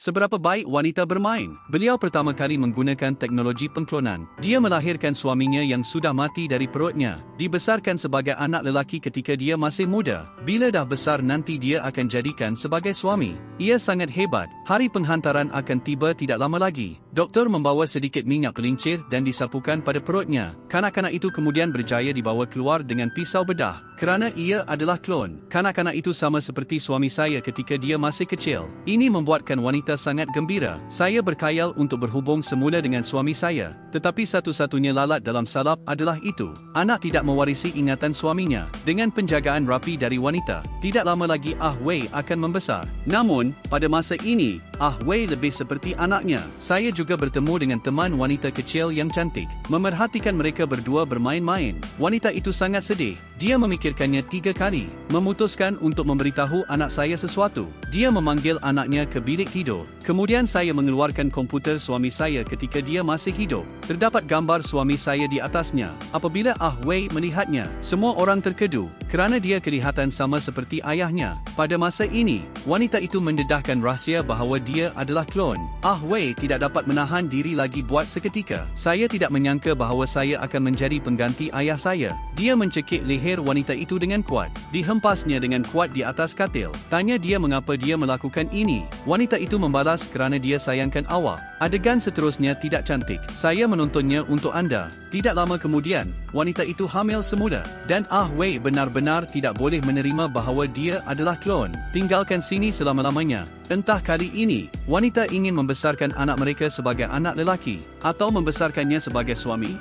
Seberapa baik wanita bermain? Beliau pertama kali menggunakan teknologi pengklonan. Dia melahirkan suaminya yang sudah mati dari perutnya. Dibesarkan sebagai anak lelaki ketika dia masih muda. Bila dah besar nanti dia akan jadikan sebagai suami. Ia sangat hebat. Hari penghantaran akan tiba tidak lama lagi. Doktor membawa sedikit minyak pelincir dan disapukan pada perutnya. Kanak-kanak itu kemudian berjaya dibawa keluar dengan pisau bedah. Kerana ia adalah klon. Kanak-kanak itu sama seperti suami saya ketika dia masih kecil. Ini membuatkan wanita sangat gembira. Saya berkhayal untuk berhubung semula dengan suami saya. Tetapi satu-satunya lalat dalam salap adalah itu. Anak tidak mewarisi ingatan suaminya. Dengan penjagaan rapi dari wanita, tidak lama lagi Ah Wei akan membesar. Namun, pada masa ini, Ah Wei lebih seperti anaknya. Saya juga bertemu dengan teman wanita kecil yang cantik. Memerhatikan mereka berdua bermain-main. Wanita itu sangat sedih. Dia memikirkannya 3 kali. Memutuskan untuk memberitahu anak saya sesuatu. Dia memanggil anaknya ke bilik tidur. Kemudian saya mengeluarkan komputer suami saya ketika dia masih hidup. Terdapat gambar suami saya di atasnya. Apabila Ah Wei melihatnya, semua orang terkedu. Kerana dia kelihatan sama seperti ayahnya. Pada masa ini, wanita itu mendedahkan rahsia bahawa dia adalah klon. Ah Wei tidak dapat menahan diri lagi buat seketika. Saya tidak menyangka bahawa saya akan menjadi pengganti ayah saya. Dia mencekik leher wanita itu dengan kuat. Dihempasnya dengan kuat di atas katil. Tanya dia mengapa dia melakukan ini. Wanita itu membalas kerana dia sayangkan awak. Adegan seterusnya tidak cantik. Saya menontonnya untuk anda. Tidak lama kemudian, wanita itu hamil semula. Dan Ah Wei benar-benar tidak boleh menerima bahawa dia adalah klon. Tinggalkan sini selama-lamanya. Entah kali ini, wanita ingin membesarkan anak mereka sebagai anak lelaki, atau membesarkannya sebagai suami.